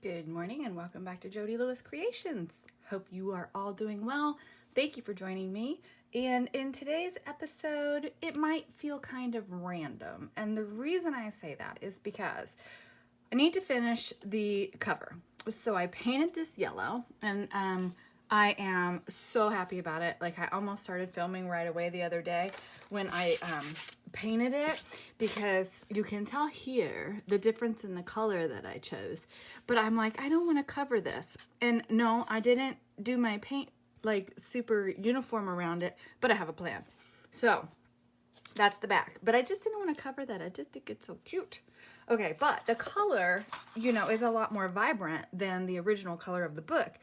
Good morning and welcome back to Jody Lewis Creations. Hope you are all doing well. Thank you for joining me. And in today's episode, it might feel kind of random. And the reason I say that is because I need to finish the cover. So I painted this yellow and I am so happy about it. Like, I almost started filming right away the other day when I painted it, because you can tell here the difference in the color that I chose. But I'm like, I don't want to cover this. And no, I didn't do my paint like super uniform around it, but I have a plan. So that's the back. But I just didn't want to cover that. I just think it's so cute. Okay, but the color, you know, is a lot more vibrant than the original color of the book.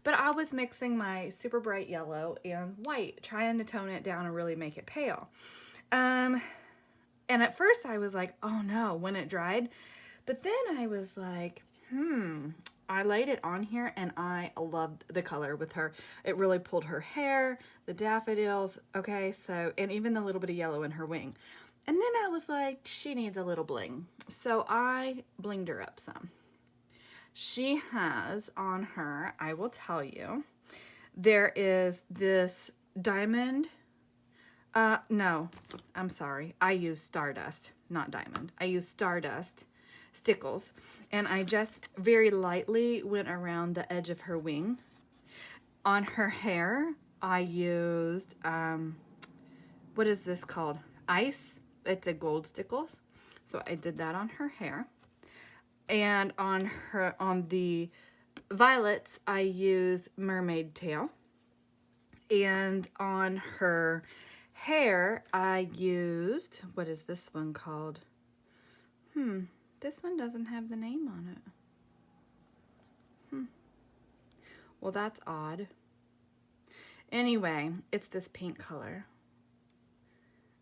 But I was mixing my super bright yellow and white, trying to tone it down and really make it pale. And at first I was like, oh no, when it dried. But then I was like, I laid it on here and I loved the color with her. It really pulled her hair, the daffodils, okay, so, and even the little bit of yellow in her wing. And then I was like, she needs a little bling. So I blinged her up some. She has on her, I will tell you, there is this diamond. No, I'm sorry. I used Stardust, not diamond. I used Stardust stickles, and I just very lightly went around the edge of her wing. On her hair, I used, what is this called? Ice. It's a gold stickles. So I did that on her hair. And on the violets, I used mermaid tail. And on her hair, I used, what is this one called? This one doesn't have the name on it. Well, that's odd. Anyway, it's this pink color.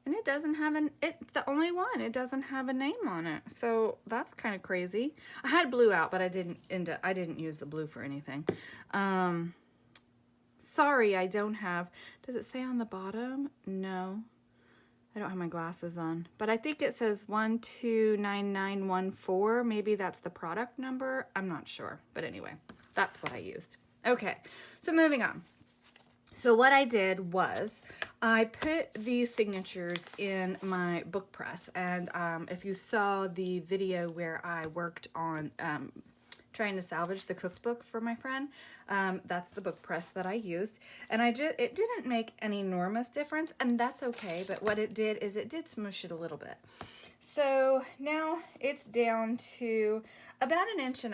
And it doesn't have it's the only one. It doesn't have a name on it. So that's kind of crazy. I had blue out, but I didn't use the blue for anything. Sorry, I don't have, does it say on the bottom? No, I don't have my glasses on, but I think it says 129914. Maybe that's the product number. I'm not sure, but anyway, that's what I used. Okay, so moving on. So what I did was I put these signatures in my book press, and if you saw the video where I worked on trying to salvage the cookbook for my friend, that's the book press that I used. And it didn't make an enormous difference, and that's okay, but what it did is it did smoosh it a little bit. So now it's down to about 1.5 inches,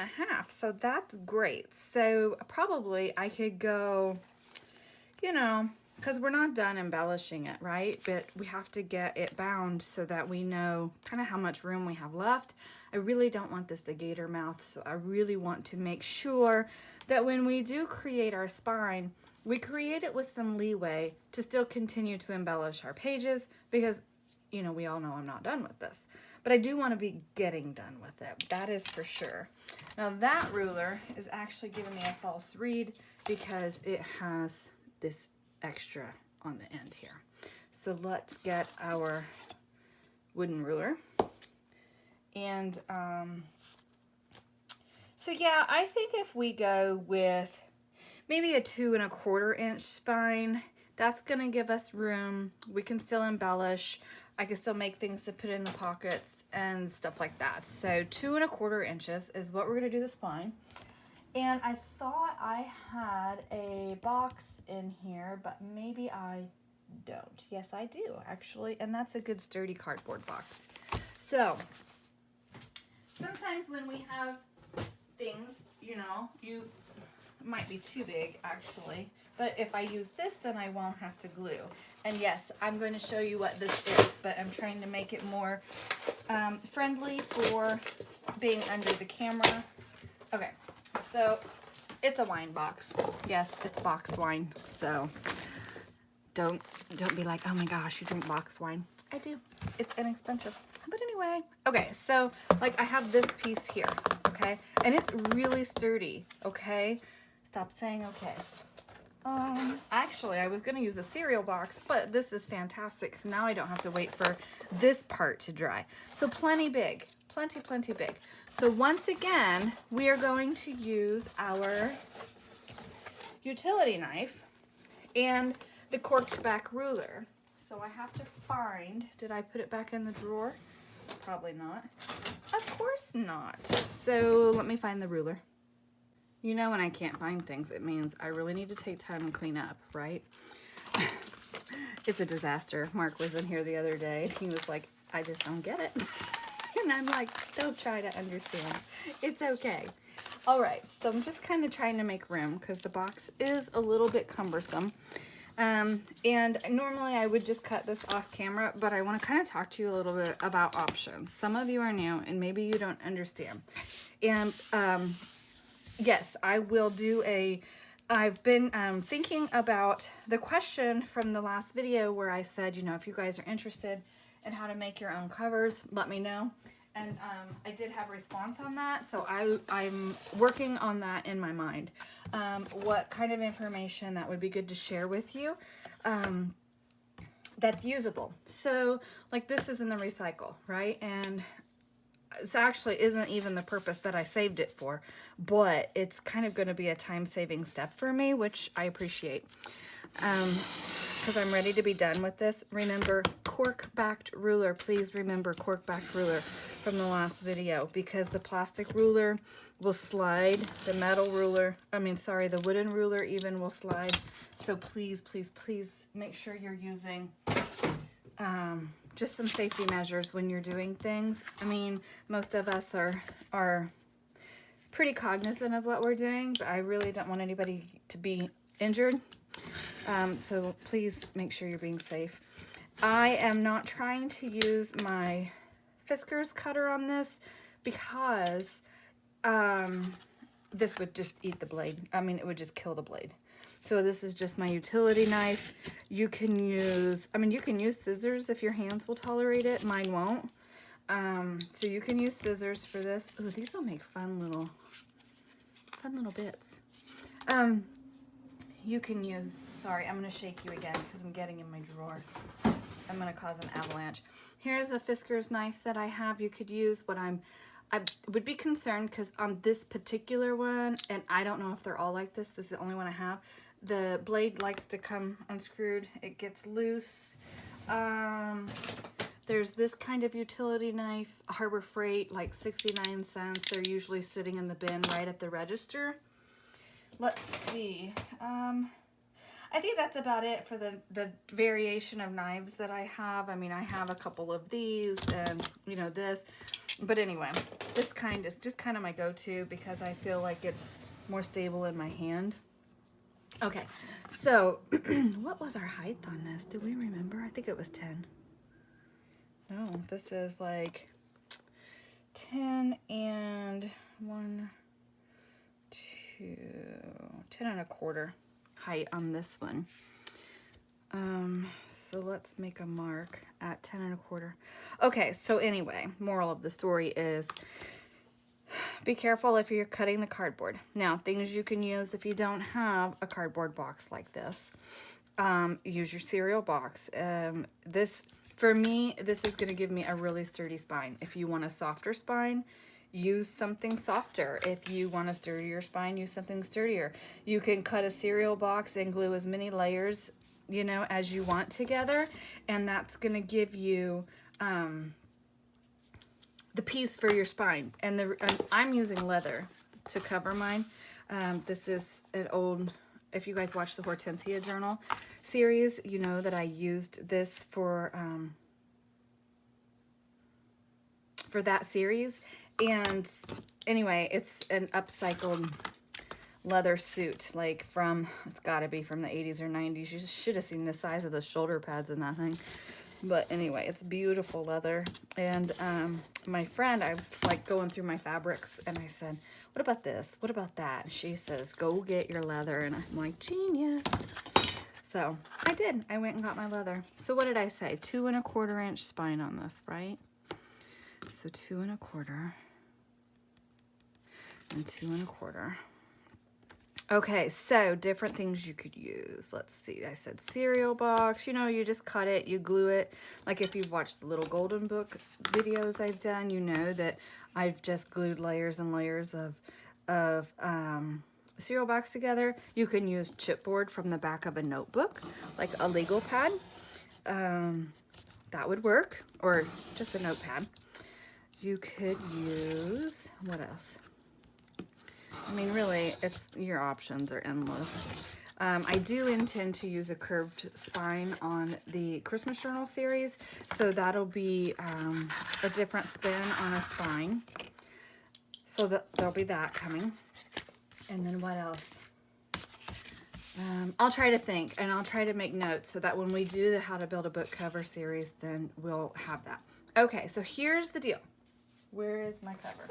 so that's great. So probably I could go, you know, because we're not done embellishing it, right? But we have to get it bound so that we know kind of how much room we have left. I really don't want this the gator mouth, so I really want to make sure that when we do create our spine, we create it with some leeway to still continue to embellish our pages, because, you know, we all know I'm not done with this. But I do want to be getting done with it. That is for sure. Now that ruler is actually giving me a false read because it has this extra on the end here. So let's get our wooden ruler. And so yeah, I think if we go with maybe a 2¼ inch spine, that's gonna give us room. We can still embellish. I can still make things to put in the pockets and stuff like that. So 2¼ inches is what we're gonna do the spine. And I thought I had a box in here, but maybe I don't. Yes, I do, actually. And that's a good sturdy cardboard box. So sometimes when we have things, you know, it might be too big, actually. But if I use this, then I won't have to glue. And yes, I'm going to show you what this is, but I'm trying to make it more friendly for being under the camera. Okay. So it's a wine box. Yes, it's boxed wine. So don't be like, oh my gosh, you drink boxed wine. I do. It's inexpensive. But anyway, okay, so like I have this piece here, okay? And it's really sturdy, okay? Stop saying okay. Actually, I was gonna use a cereal box, but this is fantastic because now I don't have to wait for this part to dry. So plenty big, plenty, plenty big. So once again, we are going to use our utility knife and the corked back ruler. So I have to find, did I put it back in the drawer? Probably not. Of course not. So let me find the ruler. You know, when I can't find things, it means I really need to take time and clean up, right? It's a disaster. Mark was in here the other day. He was like, I just don't get it. And I'm like, don't try to understand. It's okay. All right, so I'm just kind of trying to make room because the box is a little bit cumbersome. And normally I would just cut this off camera, but I want to kind of talk to you a little bit about options. Some of you are new and maybe you don't understand. And yes, I will do I've been thinking about the question from the last video where I said, you know, if you guys are interested in how to make your own covers, let me know. And I did have a response on that, so I'm working on that in my mind. What kind of information that would be good to share with you that's usable. So, like this is in the recycle, right? And it actually isn't even the purpose that I saved it for, but it's kind of going to be a time-saving step for me, which I appreciate. Because I'm ready to be done with this. Remember, cork-backed ruler. Please remember cork-backed ruler from the last video, because the plastic ruler will slide. The the wooden ruler even will slide. So please, please, please make sure you're using just some safety measures when you're doing things. I mean, most of us are pretty cognizant of what we're doing, but I really don't want anybody to be injured. So please make sure you're being safe. I am not trying to use my Fiskars cutter on this because this would just eat the blade. I mean, it would just kill the blade. So this is just my utility knife. You can use scissors if your hands will tolerate it. Mine won't. So you can use scissors for this. Oh, these will make fun little bits. You can use, sorry, I'm going to shake you again because I'm getting in my drawer. I'm going to cause an avalanche. Here's a Fiskars knife that I have. You could use I would be concerned because on this particular one, and I don't know if they're all like this. This is the only one I have. The blade likes to come unscrewed. It gets loose. There's this kind of utility knife, Harbor Freight, like 69 cents. They're usually sitting in the bin right at the register. Let's see. I think that's about it for the variation of knives that I have. I mean, I have a couple of these and, you know, this. But anyway, this kind is just kind of my go-to because I feel like it's more stable in my hand. Okay, so what was our height on this? Do we remember? I think it was 10. No, this is like 10 and 1, 2, 10 and a quarter height on this one. So let's make a mark at 10 and a quarter. Okay, so anyway, moral of the story is be careful if you're cutting the cardboard. Now, things you can use if you don't have a cardboard box like this. Use your cereal box. For me, this is going to give me a really sturdy spine. If you want a softer spine, use something softer. If you want a sturdier spine, use something sturdier. You can cut a cereal box and glue as many layers, you know, as you want together, and that's going to give you the piece for your spine. And I'm using leather to cover mine. This is an old, if you guys watch the Hortensia Journal series, you know that I used this for that series. And anyway, it's an upcycled leather suit, like it's got to be from the 80s or 90s. You should have seen the size of the shoulder pads in that thing. But anyway, it's beautiful leather. And my friend, I was like going through my fabrics and I said, what about this? What about that? And she says, go get your leather. And I'm like, genius. So I did. I went and got my leather. So what did I say? 2 1/4 inch spine on this, right? So 2 1/4 and 2 1/4. Okay, so different things you could use. Let's see, I said cereal box. You know, you just cut it, you glue it. Like if you've watched the little golden book videos I've done, you know that I've just glued layers and layers of cereal box together. You can use chipboard from the back of a notebook, like a legal pad. That would work, or just a notepad. You could use, what else? I mean, really, your options are endless. I do intend to use a curved spine on the Christmas journal series, so that'll be a different spin on a spine. So there'll be that coming. And then what else? I'll try to think, and I'll try to make notes so that when we do the How to Build a Book Cover series, then we'll have that. Okay, so here's the deal. Where is my cover?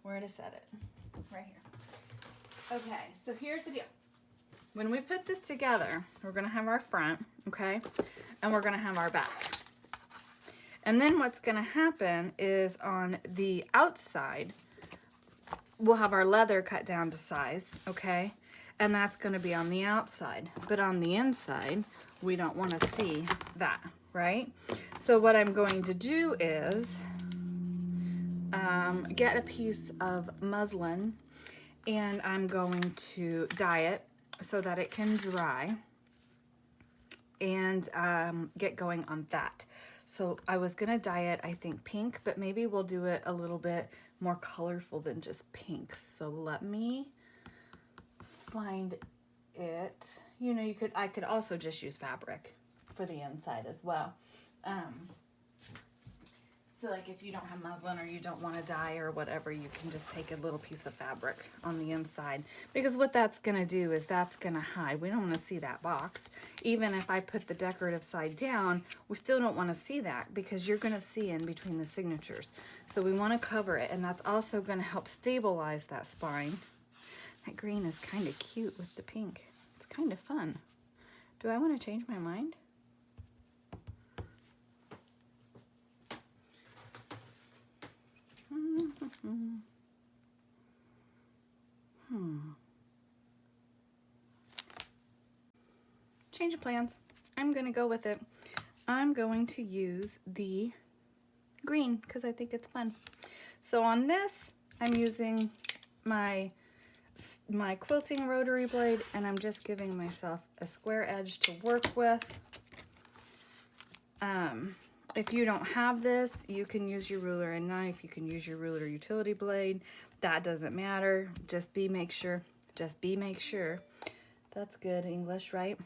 Where to set it? Right here. Okay, so here's the deal. When we put this together, we're going to have our front, okay? And we're going to have our back. And then what's going to happen is on the outside, we'll have our leather cut down to size, okay? And that's going to be on the outside. But on the inside, we don't want to see that, right? So what I'm going to do is get a piece of muslin, and I'm going to dye it so that it can dry, and get going on that. So I was gonna dye it, I think, pink, but maybe we'll do it a little bit more colorful than just pink. So let me find it. You know, I could also just use fabric for the inside as well. So like if you don't have muslin or you don't want to dye or whatever, you can just take a little piece of fabric on the inside, because what that's going to do is that's going to hide. We don't want to see that box. Even if I put the decorative side down, we still don't want to see that, because you're going to see in between the signatures. So we want to cover it, and that's also going to help stabilize that spine. That green is kind of cute with the pink. It's kind of fun. Do I want to change my mind? Change of plans. I'm going to go with it. I'm going to use the green because I think it's fun. So on this, I'm using my quilting rotary blade, and I'm just giving myself a square edge to work with. If you don't have this, you can use your ruler and knife. You can use your ruler utility blade. That doesn't matter. Just make sure. That's good English, right?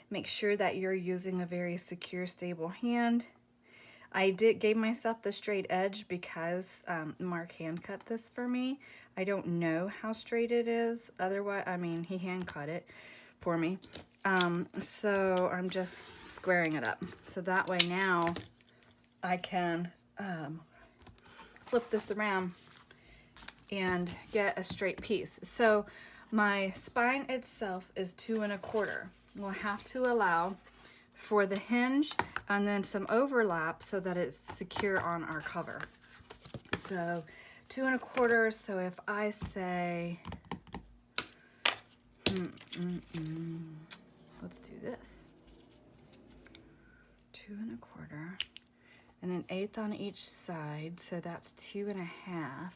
Make sure that you're using a very secure, stable hand. I gave myself the straight edge because Mark hand cut this for me. I don't know how straight it is. Otherwise, I mean, he hand cut it for me. So I'm just squaring it up. So that way now I can flip this around and get a straight piece. So my spine itself is 2 1/4. We'll have to allow for the hinge and then some overlap so that it's secure on our cover. So 2 1/4. So if I say, let's do this. 2 1/4 and an 1/8 on each side. So that's 2 1/2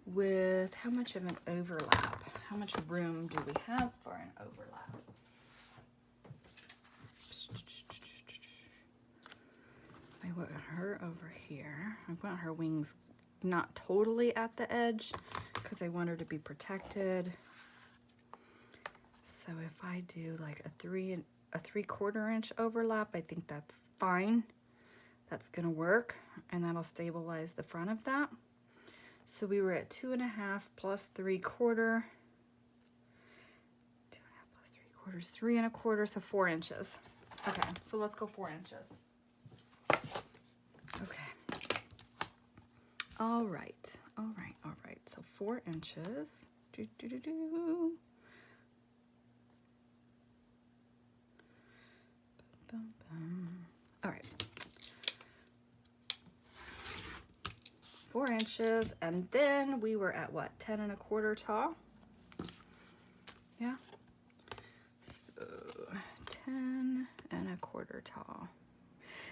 with how much of an overlap? How much room do we have for an overlap? I want her over here. I want her wings not totally at the edge because I want her to be protected. So if I do like a 3 3/4 inch overlap, I think that's fine. That's gonna work, and that'll stabilize the front of that. So we were at 2 1/2 plus 3/4. 2 1/2 plus 3/4, 3 1/4, so 4 inches. Okay, so let's go 4 inches. Okay. All right. So 4 inches. All right. 4 inches, and then we were at what, 10 1/4 tall? Yeah. So 10 1/4 tall.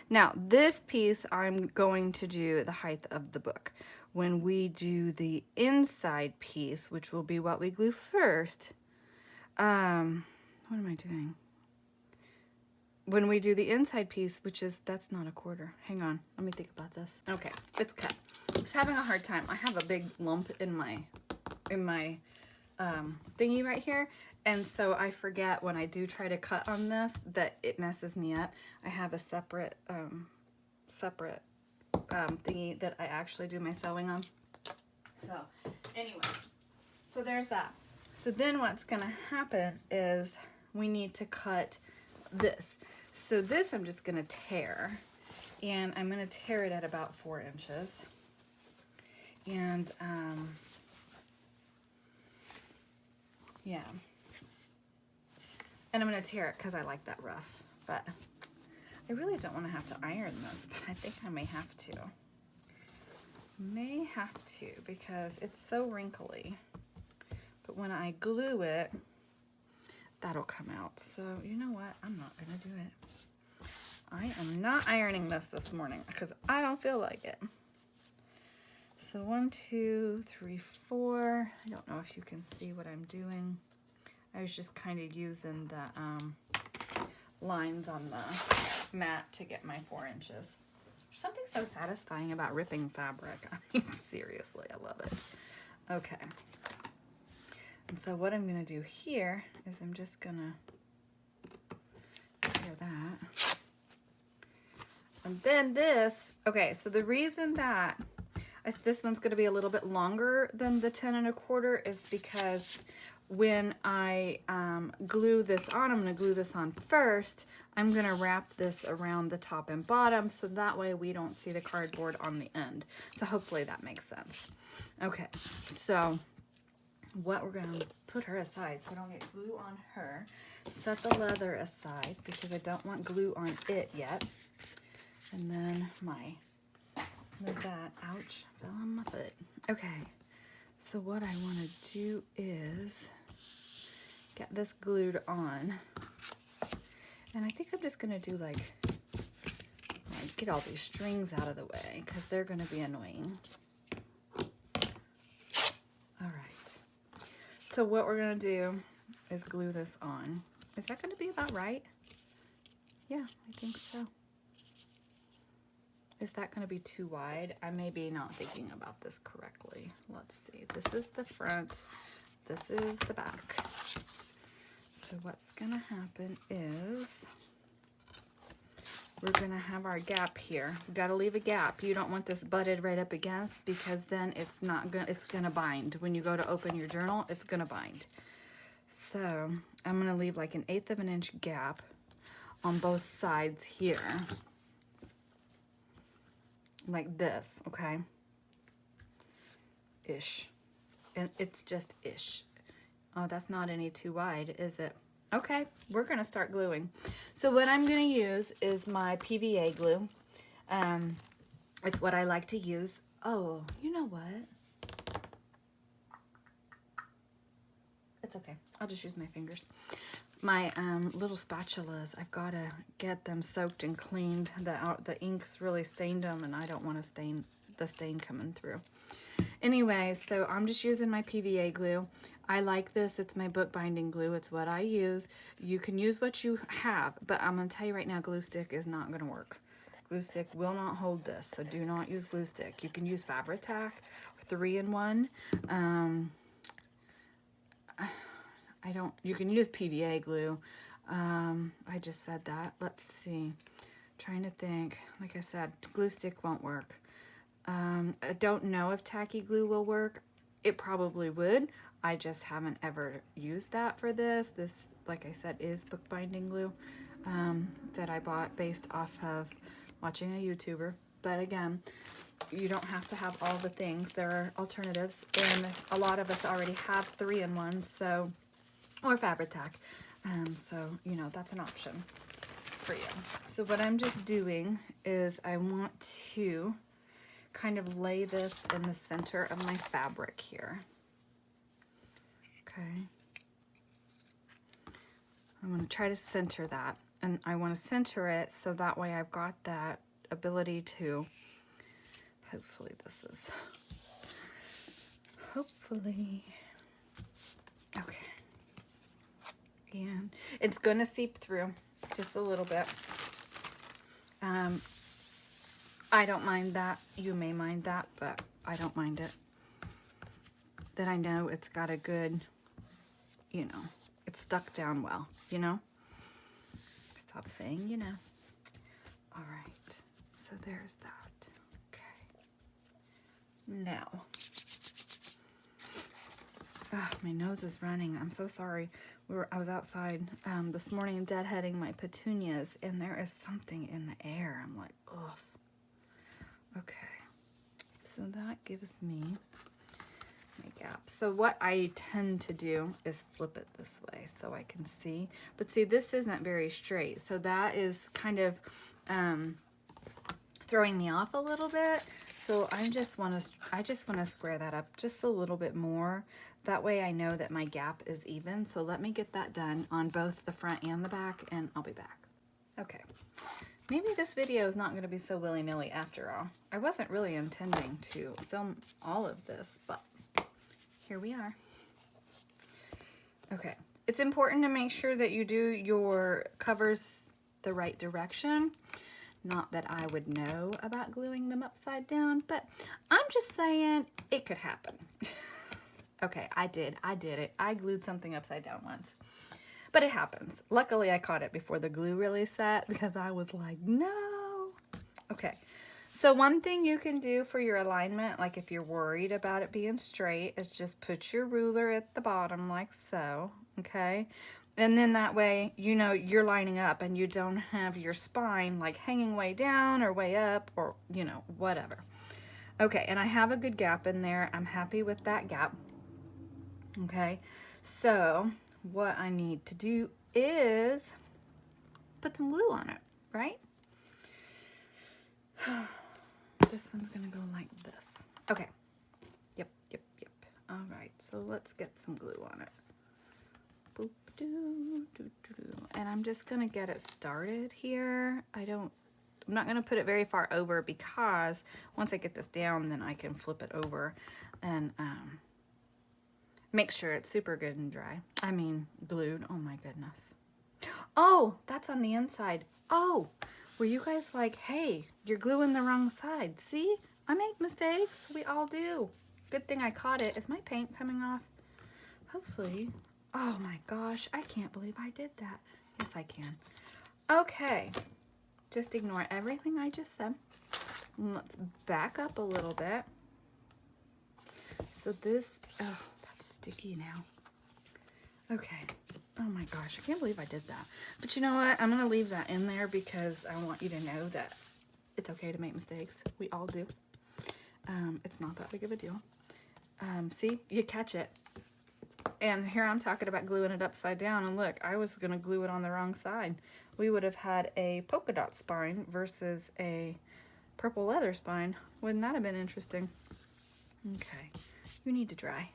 Now this piece I'm going to do the height of the book. When we do the inside piece, which will be what we glue first, what am I doing? When we do the inside piece, which is, that's not 1/4. Hang on, let me think about this. Okay, it's cut. I was having a hard time. I have a big lump in my thingy right here, and so I forget when I do try to cut on this that it messes me up. I have a separate thingy that I actually do my sewing on. So anyway, so there's that. So then what's gonna happen is we need to cut this. So this I'm just gonna tear, and I'm gonna tear it at about 4 inches. And yeah, and I'm gonna tear it because I like that rough, but I really don't want to have to iron this, but I think I may have to. Because it's so wrinkly. But when I glue it, that'll come out. So you know what? I'm not gonna do it. I am not ironing this morning because I don't feel like it. So 1, 2, 3, 4. I don't know if you can see what I'm doing. I was just kind of using the lines on the mat to get my 4 inches. There's something so satisfying about ripping fabric. I mean, seriously, I love it. Okay. And so what I'm gonna do here is I'm just gonna tear that. And then this, okay, so the reason that this one's gonna be a little bit longer than the 10 1/4 is because when I glue this on, I'm gonna glue this on first. I'm gonna wrap this around the top and bottom so that way we don't see the cardboard on the end. So hopefully that makes sense. Okay, so what we're gonna put her aside so I don't get glue on her. Set the leather aside because I don't want glue on it yet. And then move that, ouch, fell on my foot. Okay, so what I wanna do is get this glued on. And I think I'm just gonna do like get all these strings out of the way because they're gonna be annoying. All right, so what we're gonna do is glue this on. Is that gonna be about right? Yeah, I think so. Is that gonna be too wide? I may be not thinking about this correctly. Let's see, this is the front, this is the back. So what's gonna happen is we're gonna have our gap here. We gotta leave a gap. You don't want this butted right up against because then it's gonna bind. When you go to open your journal, it's gonna bind. So I'm gonna leave like 1/8 of an inch gap on both sides here. Like this, okay? Ish. And it's just ish. Oh, that's not any too wide, is it? Okay, we're gonna start gluing. So what I'm gonna use is my PVA glue. It's what I like to use. Oh, you know what? It's okay, I'll just use my fingers. My little spatulas, I've gotta get them soaked and cleaned. The ink's really stained them and I don't wanna the stain coming through. Anyway, so I'm just using my PVA glue. I like this, it's my bookbinding glue, it's what I use. You can use what you have, but I'm gonna tell you right now, glue stick is not gonna work. Glue stick will not hold this, so do not use glue stick. You can use Fabri-Tac, 3-in-1. You can use PVA glue. I just said that. Let's see. Trying to think. Like I said, glue stick won't work. I don't know if tacky glue will work. It probably would. I just haven't ever used that for this. This, like I said, is bookbinding glue that I bought based off of watching a YouTuber. But again, you don't have to have all the things. There are alternatives, and a lot of us already have 3-in-1, so, or Fabri-Tac. So, you know, that's an option for you. So what I'm just doing is I want to kind of lay this in the center of my fabric here. Okay. I'm going to try to center that. And I want to center it so that way I've got that ability to, hopefully this is, hopefully, okay. And it's going to seep through just a little bit. I don't mind that. You may mind that, but I don't mind it. That I know it's got a good, you know, it's stuck down well, you know? Stop saying, you know. All right, so there's that. Okay. Now, my nose is running. I'm so sorry. I was outside this morning deadheading my petunias, and there is something in the air. I'm like, ugh. Okay, so that gives me my gap. So what I tend to do is flip it this way so I can see. But see, this isn't very straight, so that is kind of throwing me off a little bit. So I just want to square that up just a little bit more. That way I know that my gap is even. So let me get that done on both the front and the back, and I'll be back. Okay. Maybe this video is not going to be so willy-nilly after all. I wasn't really intending to film all of this, but here we are. Okay. It's important to make sure that you do your covers the right direction. Not that I would know about gluing them upside down, but I'm just saying it could happen. Okay, I did it. I glued something upside down once. But it happens. Luckily, I caught it before the glue really set because I was like, no. Okay, so one thing you can do for your alignment, like if you're worried about it being straight, is just put your ruler at the bottom like so, okay? And then that way, you know, you're lining up and you don't have your spine like hanging way down or way up or, you know, whatever. Okay, and I have a good gap in there. I'm happy with that gap. Okay, so what I need to do is put some glue on it, right? This one's gonna go like this. Okay, yep. All right, so let's get some glue on it. Boop, doo, doo, doo, doo. And I'm just gonna get it started here. I'm not gonna put it very far over because once I get this down, then I can flip it over and make sure it's super good and dry. I mean, glued. Oh my goodness. Oh, that's on the inside. Oh, were you guys like, hey, you're gluing the wrong side? See, I make mistakes. We all do. Good thing I caught it. Is my paint coming off? Hopefully. Oh my gosh, I can't believe I did that. Yes, I can. Okay, just ignore everything I just said. Let's back up a little bit. So this, oh, that's sticky now. Okay. Oh my gosh, I can't believe I did that. But you know what? I'm going to leave that in there because I want you to know that it's okay to make mistakes. We all do. It's not that big of a deal. See, you catch it. And here I'm talking about gluing it upside down. And look, I was going to glue it on the wrong side. We would have had a polka dot spine versus a purple leather spine. Wouldn't that have been interesting? Okay, you need to dry.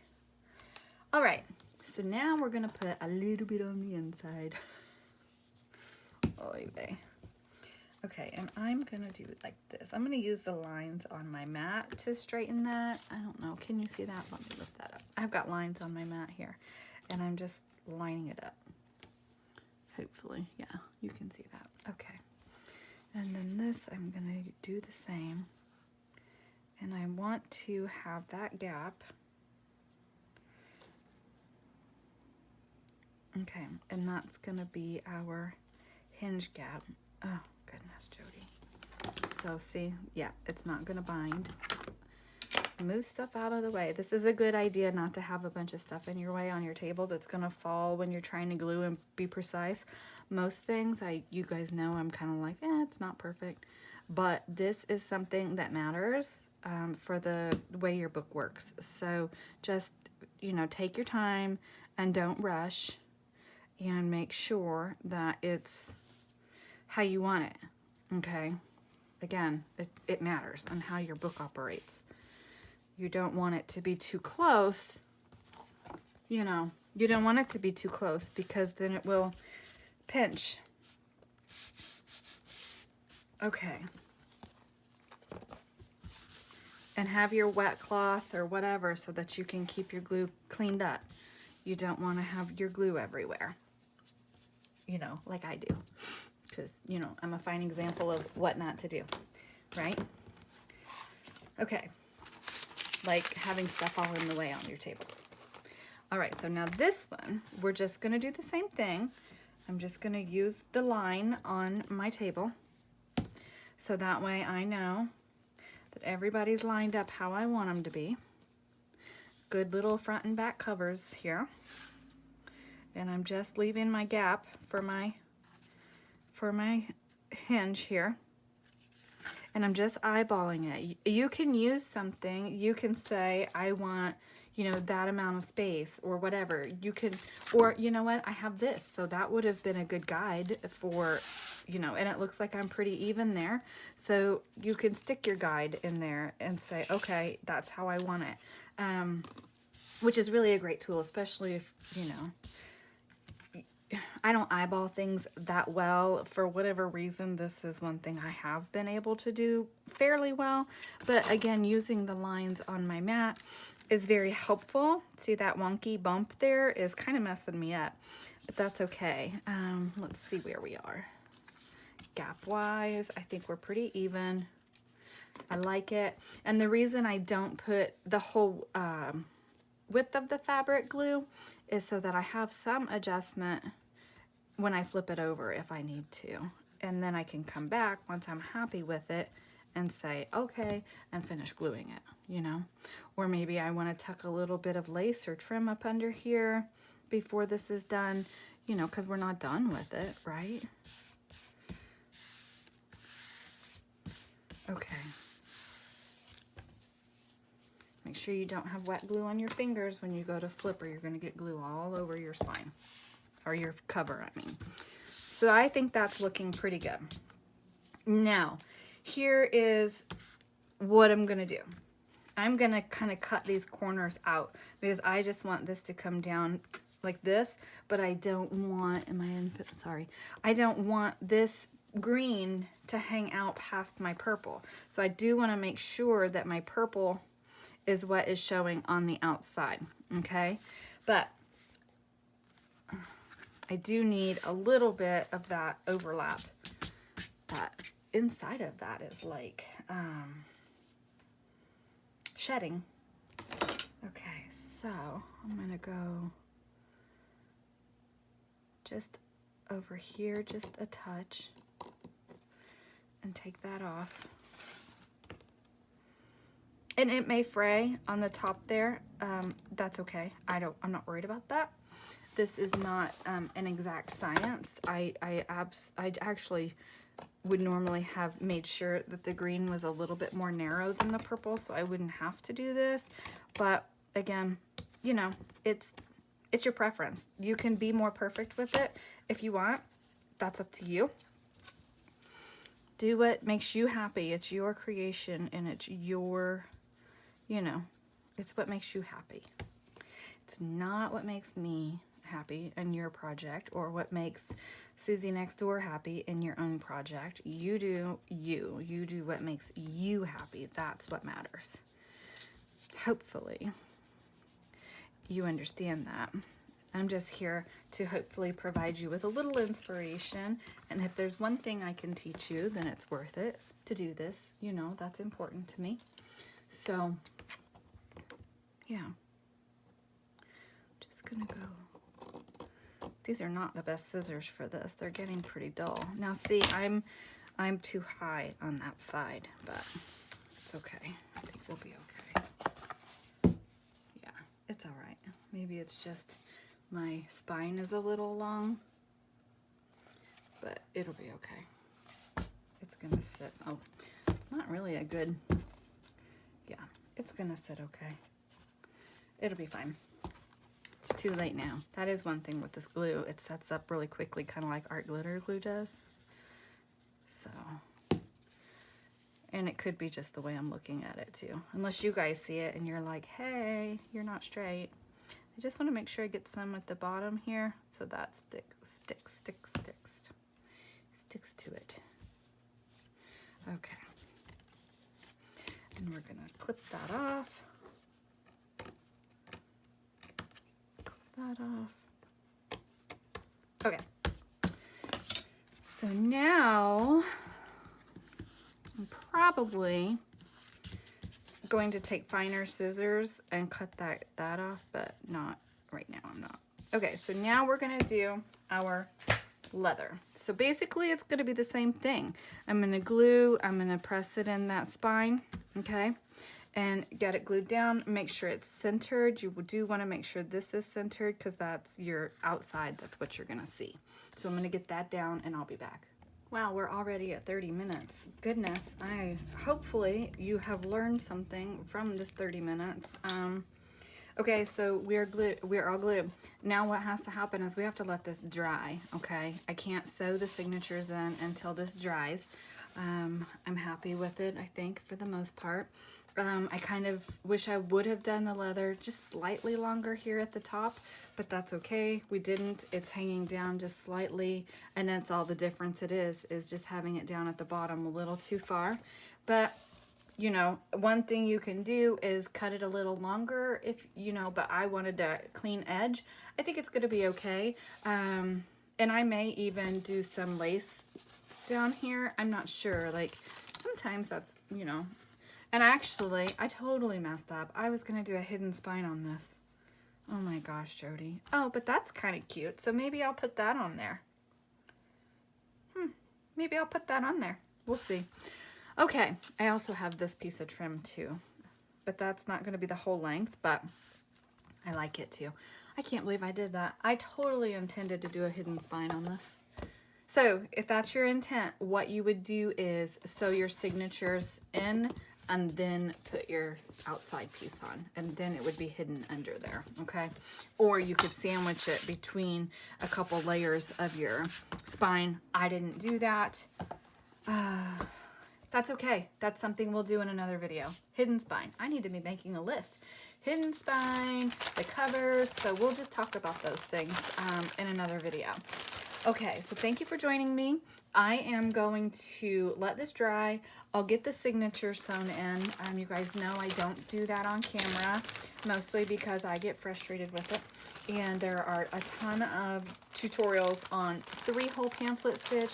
All right, so now we're going to put a little bit on the inside. Oy vey. Okay, and I'm going to do it like this. I'm going to use the lines on my mat to straighten that. I don't know. Can you see that? Let me lift that up. I've got lines on my mat here, and I'm just lining it up. Hopefully, yeah, you can see that. Okay. And then this, I'm going to do the same. And I want to have that gap. Okay, and that's going to be our hinge gap. Oh, goodness, Jody. So see, yeah, it's not going to bind. Move stuff out of the way. This is a good idea not to have a bunch of stuff in your way on your table that's going to fall when you're trying to glue and be precise. Most things, you guys know I'm kind of like, it's not perfect. But this is something that matters for the way your book works. So just, you know, take your time and don't rush and make sure that it's how you want it, okay? Again, it matters on how your book operates. You don't want it to be too close, you know. You don't want it to be too close because then it will pinch. Okay. And have your wet cloth or whatever so that you can keep your glue cleaned up. You don't want to have your glue everywhere, you know, like I do, because, you know, I'm a fine example of what not to do, right? Okay, like having stuff all in the way on your table. All right, so now this one, we're just going to do the same thing. I'm just going to use the line on my table so that way I know that everybody's lined up how I want them to be. Good little front and back covers here. And I'm just leaving my gap for my hinge here. And I'm just eyeballing it. You can use something, you can say, I want, you know, that amount of space or whatever. You can, or you know what, I have this. So that would have been a good guide for, you know, and it looks like I'm pretty even there. So you can stick your guide in there and say, okay, that's how I want it. Which is really a great tool, especially if, you know, I don't eyeball things that well. For whatever reason, this is one thing I have been able to do fairly well. But again, using the lines on my mat is very helpful. See that wonky bump there is kind of messing me up, but that's okay. Let's see where we are. Gap wise, I think we're pretty even. I like it. And the reason I don't put the whole width of the fabric glue is so that I have some adjustment when I flip it over if I need to. And then I can come back once I'm happy with it and say, okay, and finish gluing it, you know? Or maybe I want to tuck a little bit of lace or trim up under here before this is done, you know, because we're not done with it, right? Okay. Make sure you don't have wet glue on your fingers when you go to flip, or you're going to get glue all over your spine, or your cover, I mean. So I think that's looking pretty good. Now, here is what I'm going to do. I'm going to kind of cut these corners out because I just want this to come down like this, but I don't want, I don't want this green to hang out past my purple. So I do want to make sure that my purple is what is showing on the outside, okay? But I do need a little bit of that overlap. That inside of that is like shedding. Okay, so I'm gonna go just over here, just a touch, and take that off. And it may fray on the top there. That's okay. I'm not worried about that. This is not an exact science. I actually would normally have made sure that the green was a little bit more narrow than the purple, so I wouldn't have to do this. But again, you know, it's your preference. You can be more perfect with it if you want. That's up to you. Do what makes you happy. It's your creation, and it's your, you know, it's what makes you happy. It's not what makes me happy in your project, or what makes Susie next door happy in your own project. You do you. You do what makes you happy. That's what matters. Hopefully, you understand that. I'm just here to hopefully provide you with a little inspiration. And if there's one thing I can teach you, then it's worth it to do this. You know, that's important to me. So, yeah. Just gonna go. These are not the best scissors for this. They're getting pretty dull. Now see, I'm too high on that side, but it's okay. I think we'll be okay. Yeah, it's all right. Maybe it's just my spine is a little long, but it'll be okay. It's gonna sit. Oh, it's not really a good, yeah, it's gonna sit okay. It'll be fine. It's too late now. That is one thing with this glue. It sets up really quickly, kind of like art glitter glue does. So, and it could be just the way I'm looking at it too. Unless you guys see it and you're like, hey, you're not straight. I just want to make sure I get some at the bottom here so that sticks to it. Okay. And we're gonna clip that off. Okay. So now I'm probably going to take finer scissors and cut that off, but not right now. I'm not. Okay, so now we're gonna do our leather. So basically it's gonna be the same thing. I'm gonna press it in that spine, okay? And get it glued down. Make sure it's centered. You do want to make sure this is centered because that's your outside. That's what you're going to see. So I'm going to get that down and I'll be back. Wow, we're already at 30 minutes. Goodness, hopefully you have learned something from this 30 minutes. Okay, so we're all glued. Now what has to happen is we have to let this dry, okay? I can't sew the signatures in until this dries. I'm happy with it, I think, for the most part. I kind of wish I would have done the leather just slightly longer here at the top, but that's okay. We didn't. It's hanging down just slightly, and that's all the difference it is just having it down at the bottom a little too far. But, you know, one thing you can do is cut it a little longer if, you know, but I wanted a clean edge. I think it's going to be okay. And I may even do some lace down here. I'm not sure. Like, sometimes that's, you know. And actually, I totally messed up. I was going to do a hidden spine on this. Oh my gosh, Jody. Oh, but that's kind of cute. So maybe I'll put that on there. Maybe I'll put that on there. We'll see. Okay, I also have this piece of trim too. But that's not going to be the whole length, but I like it too. I can't believe I did that. I totally intended to do a hidden spine on this. So if that's your intent, what you would do is sew your signatures in and then put your outside piece on, and then it would be hidden under there, okay? Or you could sandwich it between a couple layers of your spine. I didn't do that. That's okay. That's something we'll do in another video. Hidden spine. I need to be making a list. Hidden spine, the covers, so we'll just talk about those things in another video. Okay, so thank you for joining me. I am going to let this dry. I'll get the signature sewn in. You guys know I don't do that on camera, mostly because I get frustrated with it. And there are a ton of tutorials on 3-hole pamphlet stitch,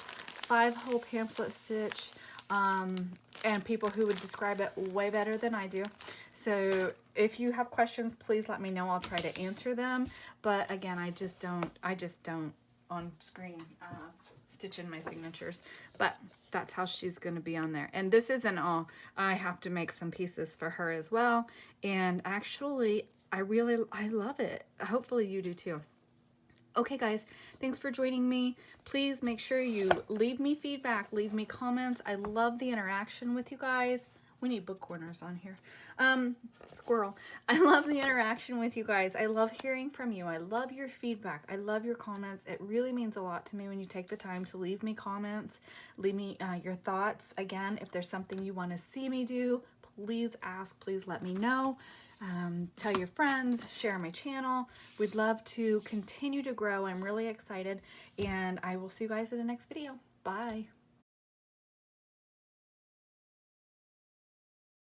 5-hole pamphlet stitch, and people who would describe it way better than I do. So if you have questions, please let me know. I'll try to answer them. But again, I just don't on screen stitch in my signatures, but that's how she's going to be on there. And this isn't all. I have to make some pieces for her as well, and actually I love it. Hopefully you do too. Okay guys, thanks for joining me. Please make sure you leave me feedback, leave me comments. I love the interaction with you guys. We need book corners on here. Squirrel. I love the interaction with you guys. I love hearing from you. I love your feedback. I love your comments. It really means a lot to me when you take the time to leave me comments, leave me your thoughts. Again, if there's something you want to see me do, please ask, please let me know. Tell your friends, share my channel. We'd love to continue to grow. I'm really excited, and I will see you guys in the next video. Bye.